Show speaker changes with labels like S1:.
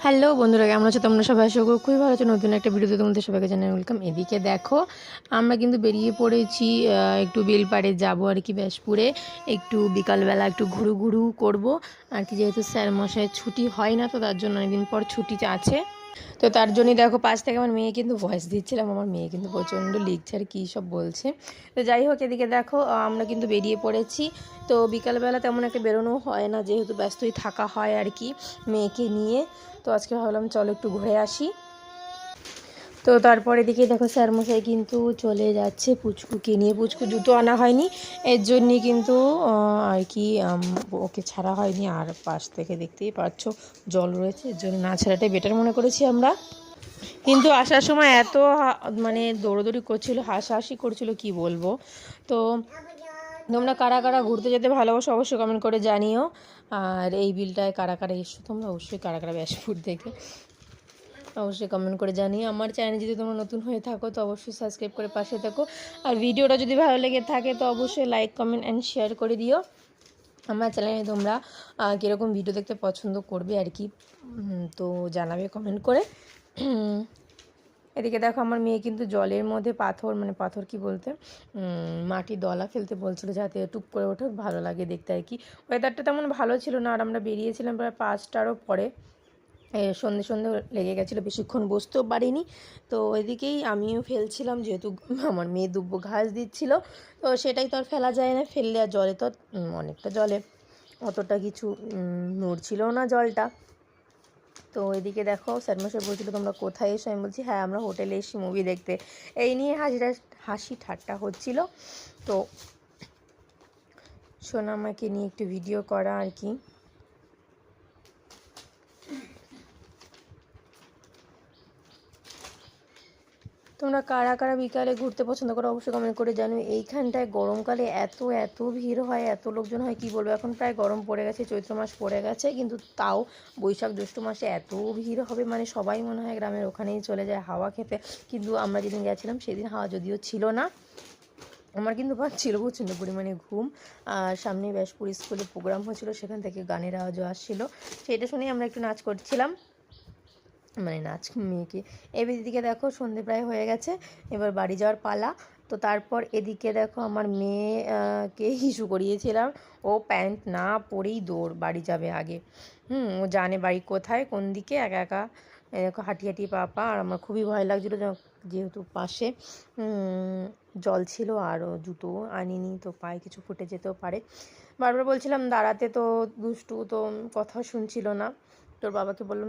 S1: Hello বন্ধুরা, কেমন আছো তোমরা সবাই? আশা করি খুবই ভালো আছো। নতুন একটা ভিডিওতে তোমাদের সবাইকে জানাই ওয়েলকাম। এদিকে দেখো, আমরা কিন্তু বেরিয়ে পড়েছি, একটু বেলপাড়ে যাবো আর কি, ব্যাসপুরে একটু বিকালবেলা একটু ঘুরু ঘুরু করবো আর কি। যেহেতু স্যার মশাইয়ের ছুটি হয় না, তো তার জন্য অনেকদিন পর ছুটি আছে, তো তার জন্যই দেখো পাশ থেকে আমার মেয়ে কিন্তু ভয়েস দিচ্ছিলাম। আমার মেয়ে কিন্তু প্রচণ্ড লিখছে আর কী সব বলছে। তো যাই হোক, এদিকে দেখো আমরা কিন্তু বেরিয়ে পড়েছি। তো বিকালবেলা তেমন একটা বেরোনো হয় না, যেহেতু ব্যস্তই থাকা হয় আর কি মেয়েকে নিয়ে। তো আজকে ভাবলাম চলো একটু ঘুরে আসি। তো তারপরে দিকে দেখো স্যার মশাই কিন্তু চলে যাচ্ছে পুচকুকে নিয়ে। পুচকু জুতো আনা হয়নি, এর জন্যই কিন্তু আর কি ওকে ছাড়া হয়নি। আর পাশ থেকে দেখতেই পাচ্ছ জল রয়েছে, এর জন্য না ছাড়াটাই বেটার মনে করেছি আমরা। কিন্তু আসার সময় এত মানে দৌড়োদৌড়ি করছিল, হাসাহাসি করছিল, কি বলবো। তো তোমরা কারা কারা ঘুরতে যেতে ভালোবাসো অবশ্যই কমেন্ট করে জানিও। আর এই বিলটায় কারা কারা এসো তোমরা, অবশ্যই কারা কারা ব্যাসপুর থেকে অবশ্যই কমেন্ট করে জানিও। আমার চ্যানেলে যদি তোমরা নতুন হয়ে থাকো তো অবশ্যই সাবস্ক্রাইব করে পাশে থাকো। আর ভিডিওটা যদি ভালো লেগে থাকে তো অবশ্যই লাইক কমেন্ট অ্যান্ড শেয়ার করে দিও। আমার চ্যানেলে তোমরা কীরকম ভিডিও দেখতে পছন্দ করবে আর কি, তো জানাবে কমেন্ট করে। এদিকে দেখো আমার মেয়ে কিন্তু জলের মধ্যে পাথর কি বলতে মাটির দলা ফেলতে বলছিল, যাতে টুপ করে ওঠে, ভালো লাগে দেখতে আর কি। ওয়েদারটা তেমন ভালো ছিল না, আর আমরা বেরিয়েছিলাম প্রায় 5টারও পরে, সন্ধে সন্ধে লেগে গেছিলো, বেশিক্ষণ বসতেও পারিনি। তো ওইদিকেই আমিও ফেলছিলাম, যেহেতু আমার মেয়ে দুব্বো ঘাস দিচ্ছিলো, তো সেটাই তো আর ফেলা যায় না, ফেললে আর জলে তো অনেকটা জলে অতটা কিছু নড়ছিলও না জলটা। তো এদিকে দেখো স্যার মশাই বলছিল তোমরা কোথায় এসো, আমি বলছি হ্যাঁ আমরা হোটেলে এসেছি মুভি দেখতে। এই নিয়ে হাসি ঠাট্টা হচ্ছিল। তো সোনামাকে নিয়ে একটু ভিডিও করা আর কি। তোমরা কারা কারা বিকালে ঘুরতে পছন্দ করো অবশ্যই কমেন্ট করে জানো। এইখানটায় গরমকালে এত এত ভিড় হয়, এত লোকজন হয়, কি বলবো। এখন প্রায় গরম পড়ে গেছে, চৈত্র মাস পড়ে গেছে, কিন্তু তাও বৈশাখ জ্যৈষ্ঠ মাসে এত ভিড় হবে, মানে সবাই মনে হয় গ্রামের ওখানেই চলে যায় হাওয়া খেতে। কিন্তু আমরা যেদিন গেছিলাম সেদিন হাওয়া যদিও ছিল না, আমার কিন্তু পাচ্ছিল প্রচণ্ড পরিমাণে ঘুম। আর সামনে ব্যাসপুর স্কুলে প্রোগ্রাম হচ্ছিল, সেখান থেকে গানের আওয়াজও আসছিলো, সেটা শুনেই আমরা একটু নাচ করছিলাম, মানে নাচ মেয়েকে। এদিকে দেখো সন্ধে প্রায় হয়ে গেছে, এবার বাড়ি যাওয়ার পালা। তো তারপর এদিকে দেখো আমার মেয়েকে হিসু করিয়েছিলাম, ও প্যান্ট না পরেই দৌড়, বাড়ি যাবে আগে। ও জানে বাড়ি কোথায় কোন দিকে, একা একা দেখো হাঁটি হাঁটি পা। আর আমার খুবই ভয় লাগছিলো, যেহেতু পাশে জল ছিল, আরও জুতো আনিনি, তো পায়ে কিছু ফুটে যেতেও পারে। বারবার বলছিলাম দাঁড়াতে, তো দুষ্টু তো কথা শুনছিল না। তোর বাবাকে বললাম